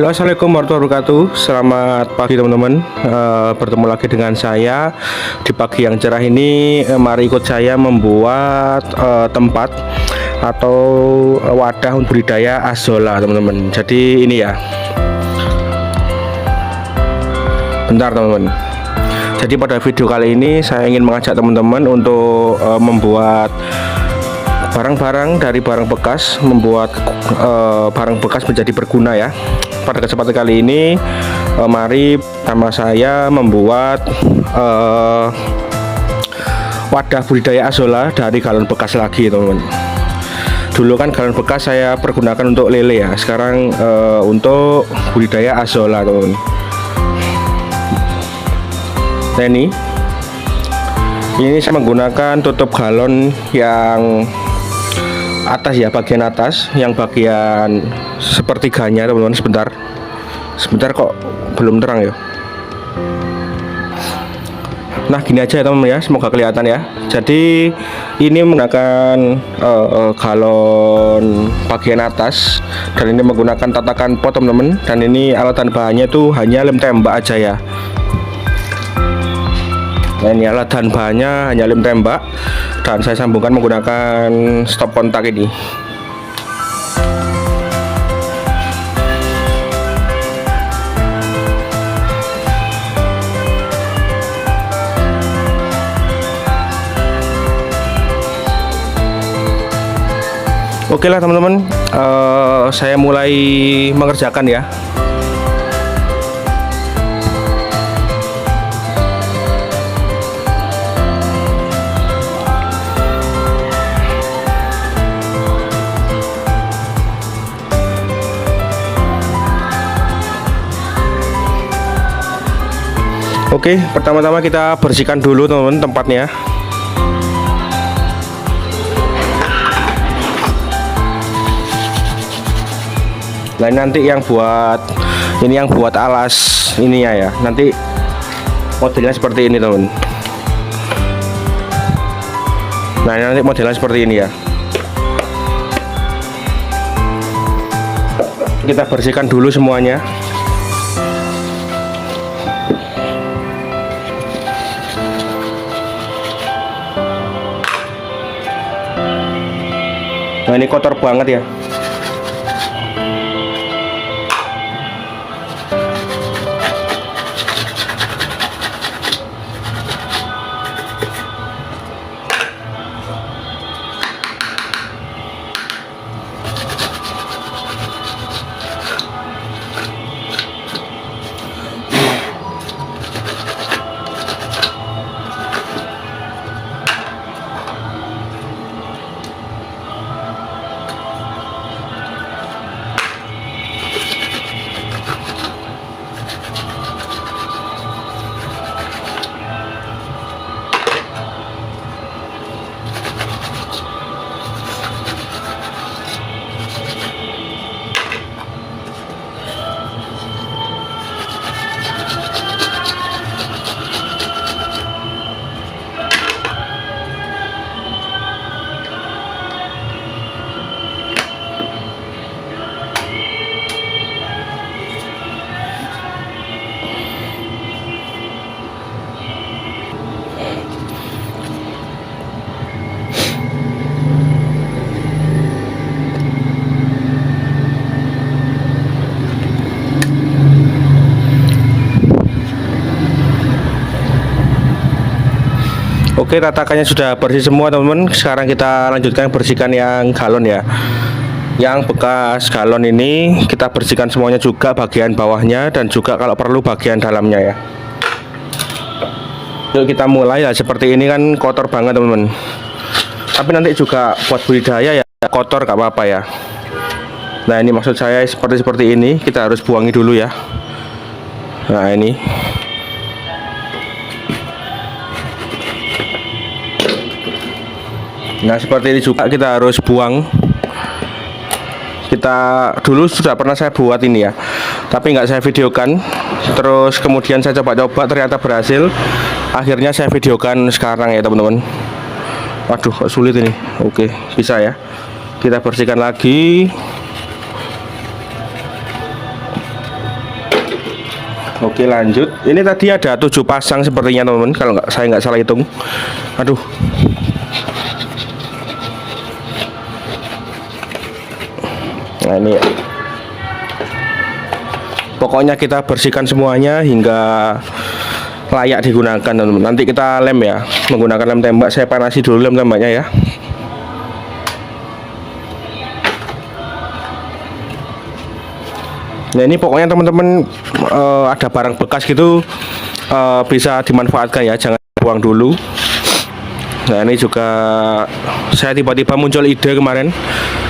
Halo, assalamualaikum warahmatullahi wabarakatuh. Selamat pagi teman-teman. Bertemu lagi dengan saya di pagi yang cerah ini. Mari ikut saya membuat tempat atau wadah untuk budidaya azolla teman-teman. Jadi ini ya. Bentar teman-teman. Jadi pada video kali ini saya ingin mengajak teman-teman untuk membuat barang-barang dari barang bekas, membuat barang bekas menjadi berguna ya. Pada kesempatan kali ini mari sama saya membuat wadah budidaya azolla dari galon bekas lagi teman-teman. Dulu kan galon bekas saya pergunakan untuk lele ya, sekarang untuk budidaya azolla teman-teman. Nah ini saya menggunakan tutup galon yang atas ya, bagian atas, yang bagian sepertiganya teman-teman. Sebentar kok belum terang ya. Nah gini aja ya teman-teman ya, semoga kelihatan ya. Jadi ini menggunakan galon bagian atas, dan ini menggunakan tatakan pot teman-teman. Dan ini alat dan bahannya itu hanya lem tembak aja ya. Nah ini alat dan bahannya hanya lem tembak, dan saya sambungkan menggunakan stop kontak ini. Oke lah teman-teman, saya mulai mengerjakan ya. Oke, pertama-tama kita bersihkan dulu teman-teman tempatnya. Nah nanti yang buat alas ini ya, nanti modelnya seperti ini teman. Nah nanti modelnya seperti ini ya. Kita bersihkan dulu semuanya. Nah ini kotor banget ya. Oke, tatakannya sudah bersih semua teman-teman. Sekarang kita lanjutkan bersihkan yang galon ya. Yang bekas galon ini kita bersihkan semuanya juga, bagian bawahnya dan juga kalau perlu bagian dalamnya ya. Yuk kita mulai ya. Seperti ini kan kotor banget teman-teman. Tapi nanti juga buat budidaya ya kotor gak apa-apa ya. Nah ini maksud saya seperti ini, kita harus buangi dulu ya. Nah ini. Nah seperti ini juga kita harus buang. Kita dulu sudah pernah saya buat ini ya, tapi nggak saya videokan. Terus kemudian saya coba-coba ternyata berhasil. Akhirnya saya videokan sekarang ya teman-teman. Waduh kok sulit ini. Oke bisa ya. Kita bersihkan lagi. Oke, lanjut. Ini tadi ada 7 pasang sepertinya teman-teman, kalau saya nggak salah hitung. Aduh. Nah ini ya. Pokoknya kita bersihkan semuanya hingga layak digunakan teman-teman. Nanti kita lem ya, menggunakan lem tembak. Saya panasi dulu lem tembaknya ya. Nah ini pokoknya teman-teman, ada barang bekas gitu bisa dimanfaatkan ya, jangan buang dulu. Nah ini juga saya tiba-tiba muncul ide kemarin,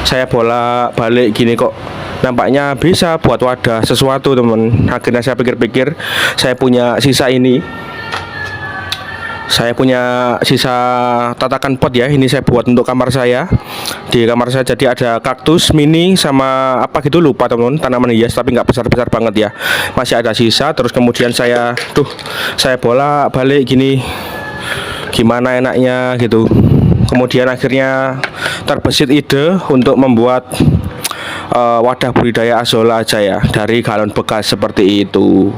saya bolak-balik gini kok nampaknya bisa buat wadah sesuatu teman. Akhirnya saya pikir-pikir, saya punya sisa ini, saya punya sisa tatakan pot ya, ini saya buat untuk kamar saya. Di kamar saya jadi ada kaktus mini sama apa gitu, lupa teman-teman, tanaman hias tapi nggak besar-besar banget ya, masih ada sisa. Terus kemudian saya bolak-balik gini, gimana enaknya gitu. Kemudian akhirnya terbesit ide untuk membuat wadah budidaya azolla aja ya, dari galon bekas seperti itu.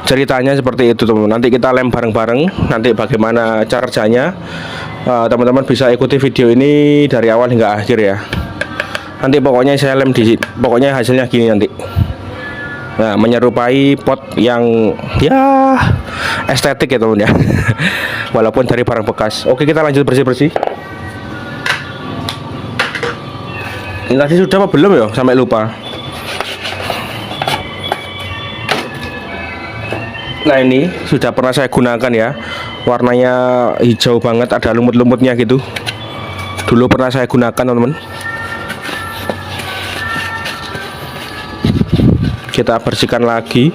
Ceritanya seperti itu teman-teman. Nanti kita lem bareng-bareng. Nanti bagaimana cara kerjanya, teman-teman bisa ikuti video ini dari awal hingga akhir ya. Nanti pokoknya saya lem pokoknya hasilnya gini nanti. Nah, menyerupai pot yang ya estetik ya teman ya. Walaupun dari barang bekas. Oke, kita lanjut bersih-bersih. Ini tadi sudah apa belum ya? Sampai lupa. Nah ini sudah pernah saya gunakan ya. Warnanya hijau banget, ada lumut-lumutnya gitu. Dulu pernah saya gunakan teman-teman. Kita bersihkan lagi.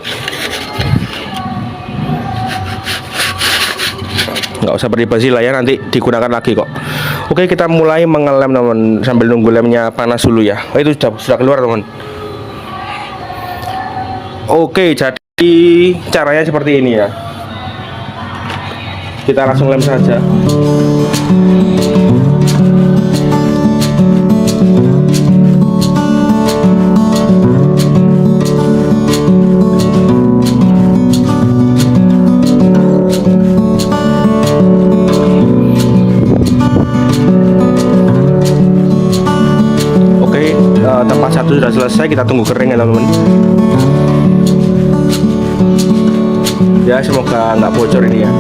Nggak usah bersih lah ya, nanti digunakan lagi kok. Oke, kita mulai mengelem teman, sambil nunggu lemnya panas dulu ya. Oh, itu sudah keluar teman. Oke, jadi caranya seperti ini ya. Kita langsung lem saja. Tempat satu sudah selesai, kita tunggu kering ya teman-teman. Ya semoga nggak bocor ini ya.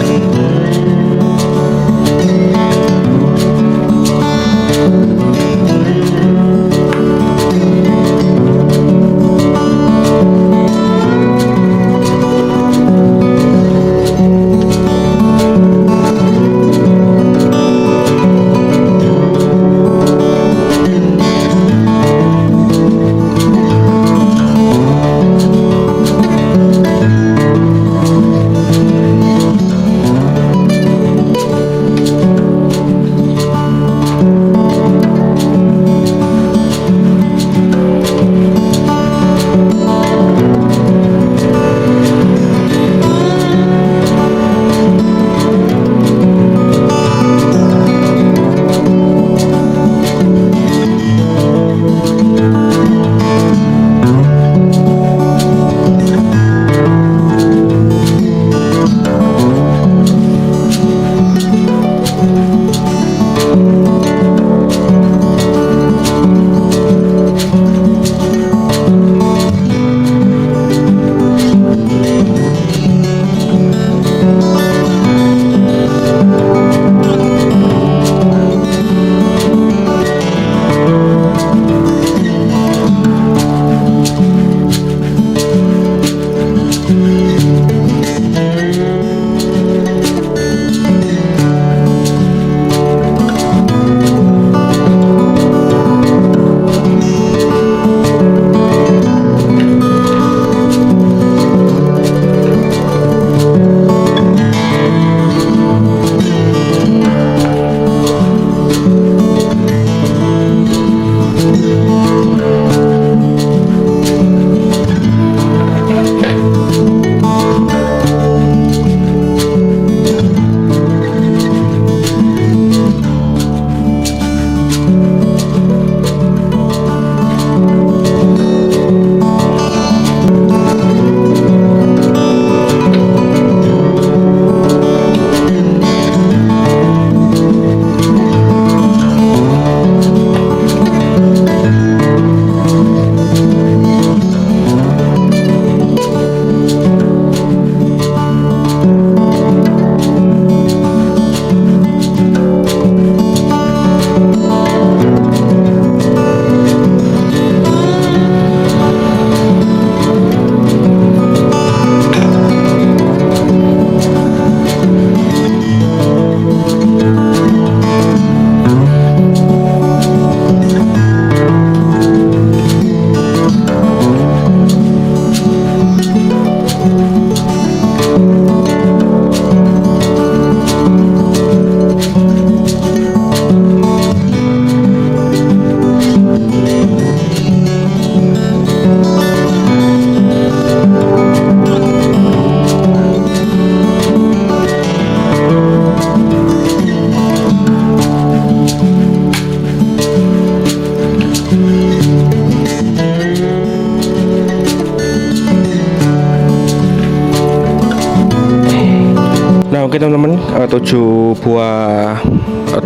7 buah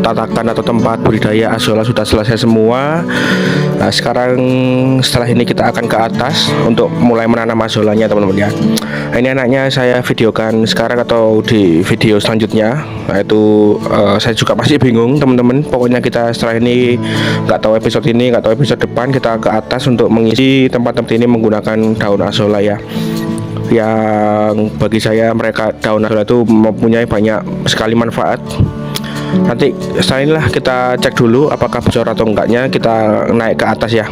tatakan atau tempat budidaya azolla sudah selesai semua. Nah, sekarang setelah ini kita akan ke atas untuk mulai menanam azollanya teman-teman ya. Nah, ini anaknya saya videokan sekarang atau di video selanjutnya. Nah, itu saya juga masih bingung teman-teman. Pokoknya kita setelah ini nggak tahu episode ini, nggak tahu episode depan, kita ke atas untuk mengisi tempat-tempat ini menggunakan daun azolla ya. Yang bagi saya mereka daun azolla itu mempunyai banyak sekali manfaat. Nanti setelah inilah kita cek dulu apakah bocor atau enggaknya, kita naik ke atas ya.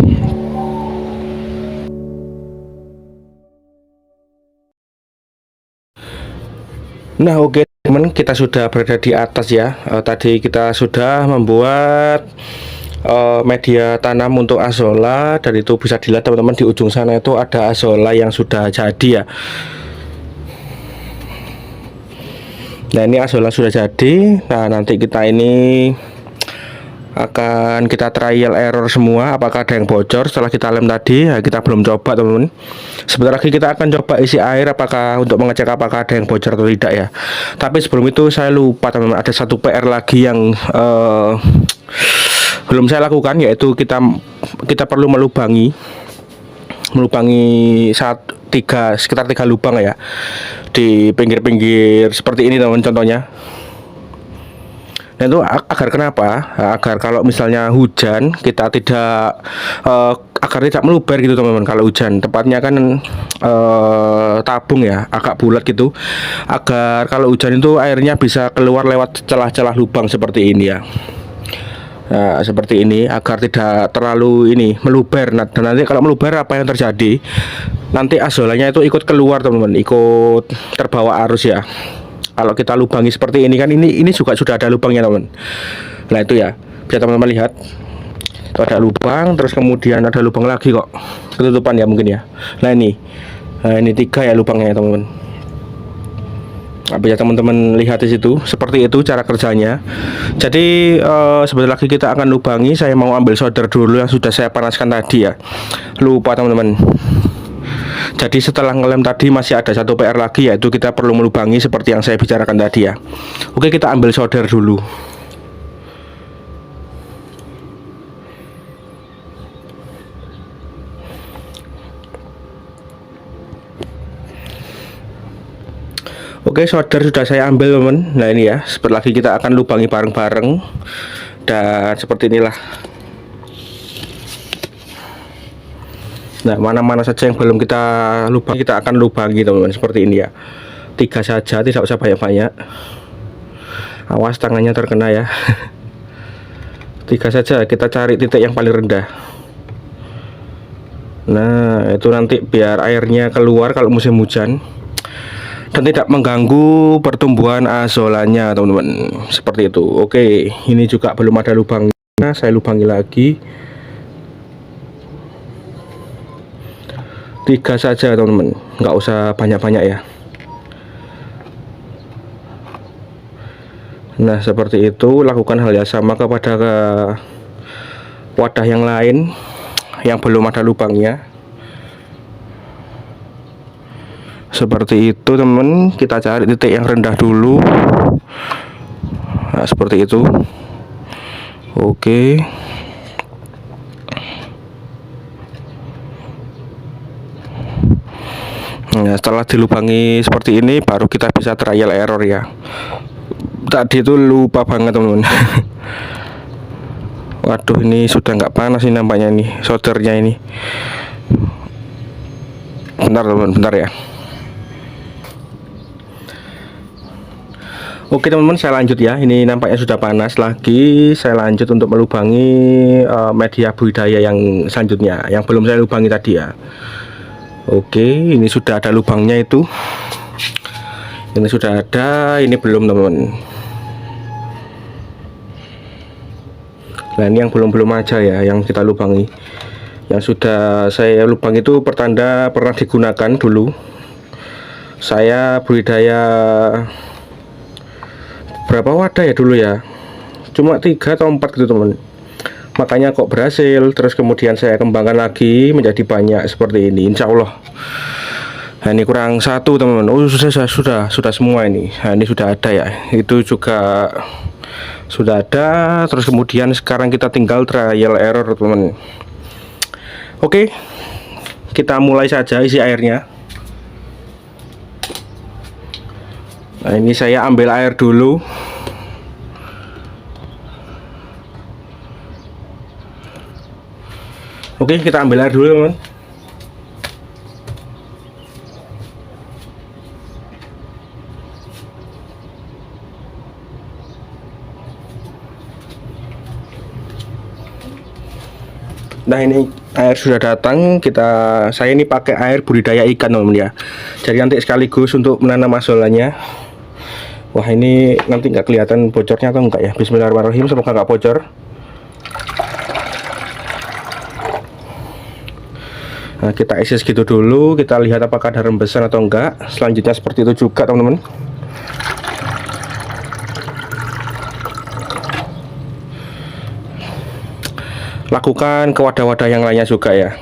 Nah oke teman, kita sudah berada di atas ya. Tadi kita sudah membuat media tanam untuk azolla, dan itu bisa dilihat teman-teman di ujung sana itu ada azolla yang sudah jadi ya. Nah ini azolla sudah jadi. Nah nanti kita ini akan kita trial error semua, apakah ada yang bocor setelah kita lem tadi. Nah, kita belum coba teman-teman. Sebentar lagi kita akan coba isi air apakah untuk mengecek apakah ada yang bocor atau tidak ya. Tapi sebelum itu saya lupa teman-teman, ada satu PR lagi yang belum saya lakukan, yaitu kita perlu melubangi sekitar 3 lubang ya di pinggir-pinggir seperti ini teman, contohnya. Nah itu agar kenapa? Agar kalau misalnya hujan kita tidak agar tidak meluber gitu teman-teman. Kalau hujan tempatnya kan tabung ya, agak bulat gitu, agar kalau hujan itu airnya bisa keluar lewat celah-celah lubang seperti ini ya. Nah, seperti ini agar tidak terlalu ini meluber. Nah, dan nanti kalau meluber apa yang terjadi? Nanti azollanya itu ikut keluar teman-teman, ikut terbawa arus ya. Kalau kita lubangi seperti ini kan, ini juga sudah ada lubangnya teman. Nah itu ya, bisa teman-teman lihat. Itu ada lubang, terus kemudian ada lubang lagi kok, ketutupan ya mungkin ya. Nah ini 3 ya lubangnya ya teman-teman. Nah, bisa teman-teman lihat di situ, seperti itu cara kerjanya. Jadi sebentar lagi kita akan lubangi. Saya mau ambil solder dulu yang sudah saya panaskan tadi ya. Lupa teman-teman. Jadi setelah ngelem tadi masih ada satu PR lagi, yaitu kita perlu melubangi seperti yang saya bicarakan tadi ya. Oke, kita ambil solder dulu. Oke, solder sudah saya ambil teman. Nah ini ya, sebentar lagi kita akan lubangi bareng-bareng. Dan seperti inilah. Nah mana-mana saja yang belum kita lubang, kita akan lubangi teman-teman, seperti ini ya. 3 saja, tidak usah banyak-banyak. Awas tangannya terkena ya. 3 saja, kita cari titik yang paling rendah. Nah itu nanti biar airnya keluar kalau musim hujan dan tidak mengganggu pertumbuhan azollanya teman-teman, seperti itu. Oke, ini juga belum ada lubangnya, saya lubangi lagi. 3 saja teman-teman, nggak usah banyak-banyak ya. Nah seperti itu, lakukan hal yang sama kepada wadah yang lain yang belum ada lubangnya. Seperti itu teman, kita cari titik yang rendah dulu. Nah seperti itu. Oke. Nah, setelah dilubangi seperti ini baru kita bisa trial error ya. Tadi itu lupa banget teman-teman. Waduh, ini sudah nggak panas ini nampaknya nih soldernya ini. Bentar teman-teman, bentar ya. Oke teman-teman, saya lanjut ya. Ini nampaknya sudah panas lagi. Saya lanjut untuk melubangi media budidaya yang selanjutnya, yang belum saya lubangi tadi ya. Oke, ini sudah ada lubangnya itu. Ini sudah ada, ini belum teman-teman. Nah ini yang belum aja ya, yang kita lubangi. Yang sudah saya lubang itu pertanda pernah digunakan dulu. Saya budidaya berapa wadah ya dulu ya, cuma 3 atau 4 gitu teman. Makanya kok berhasil. Terus kemudian saya kembangkan lagi menjadi banyak seperti ini, insya Allah. Nah, ini kurang satu teman-teman. Oh, sudah semua ini. Nah, ini sudah ada ya. Itu juga sudah ada. Terus kemudian sekarang kita tinggal trial error teman-teman. Oke, kita mulai saja isi airnya. Nah, ini saya ambil air dulu. Oke, kita ambil air dulu teman-teman. Nah, ini air sudah datang. Saya ini pakai air budidaya ikan teman-teman ya. Jadi nanti sekaligus untuk menanam azolanya. Wah, ini nanti nggak kelihatan bocornya atau enggak ya. Bismillahirrahmanirrahim, semoga nggak bocor. Nah, kita isi segitu dulu. Kita lihat apakah ada rembesan atau enggak. Selanjutnya seperti itu juga teman-teman. Lakukan ke wadah-wadah yang lainnya juga ya.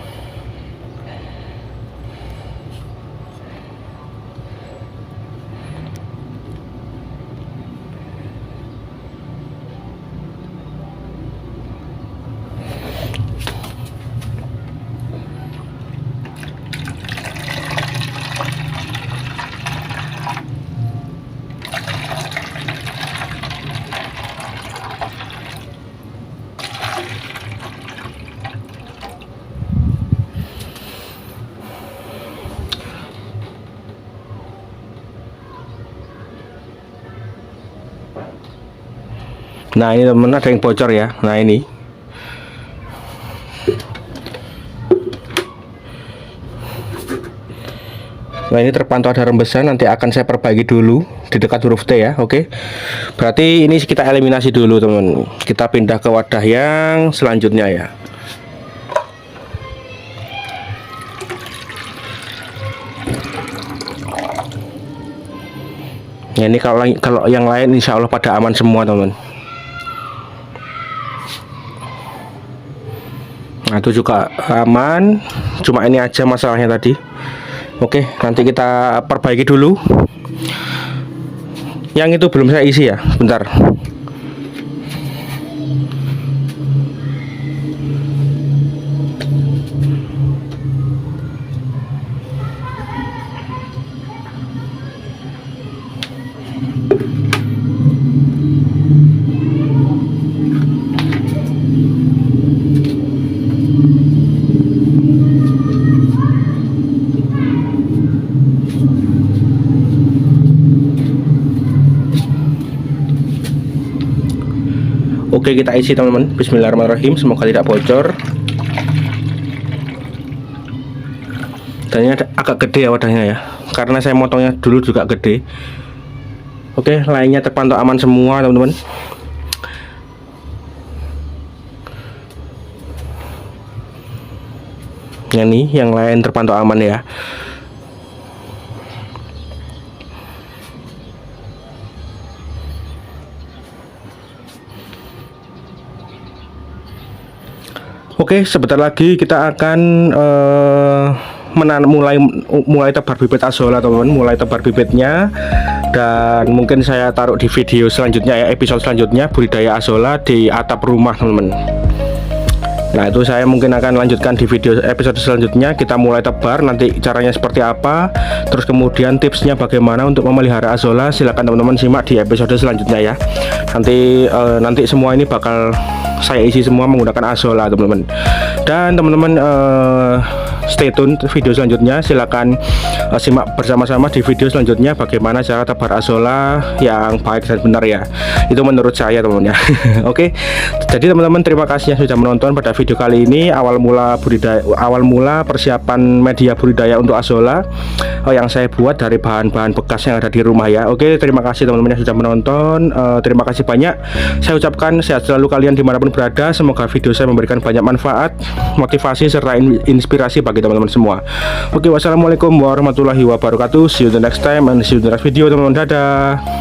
Nah, ini teman-teman ada yang bocor ya. Nah, ini terpantau ada rembesan. Nanti akan saya perbaiki dulu di dekat huruf T ya. Oke, berarti ini kita eliminasi dulu teman. Kita pindah ke wadah yang selanjutnya ya. Ya, ini kalau yang lain insya Allah pada aman semua teman. Nah, itu juga aman. Cuma ini aja masalahnya tadi. Oke, nanti kita perbaiki dulu. Yang itu belum saya isi ya. Bentar. Oke, kita isi teman-teman. Bismillahirrahmanirrahim, semoga tidak bocor. Dan ini agak gede ya wadahnya ya, karena saya motongnya dulu juga gede. Oke, lainnya terpantau aman semua teman-teman. Ini yang lain terpantau aman ya. Oke, sebentar lagi kita akan mulai tebar bibit azolla teman-teman, mulai tebar bibitnya. Dan mungkin saya taruh di video selanjutnya ya, episode selanjutnya budidaya azolla di atap rumah teman-teman. Nah, itu saya mungkin akan lanjutkan di video episode selanjutnya. Kita mulai tebar, nanti caranya seperti apa, terus kemudian tipsnya bagaimana untuk memelihara azolla. Silahkan teman-teman simak di episode selanjutnya ya. Nanti semua ini bakal saya isi semua menggunakan azolla teman-teman. Dan teman-teman stay tune video selanjutnya. Silakan simak bersama-sama di video selanjutnya bagaimana cara tebar azolla yang baik dan benar ya. Itu menurut saya teman-teman ya. Oke, jadi teman-teman terima kasih yang sudah menonton pada video kali ini. Awal mula persiapan media budidaya untuk azolla yang saya buat dari bahan-bahan bekas yang ada di rumah ya. Oke, terima kasih teman-teman yang sudah menonton. Terima kasih banyak. Saya ucapkan sehat selalu kalian dimanapun berada. Semoga video saya memberikan banyak manfaat, motivasi serta inspirasi bagi teman-teman semua. Oke, wassalamualaikum warahmatullahi wabarakatuh. See you the next time and see you the next video teman-teman. Dadah.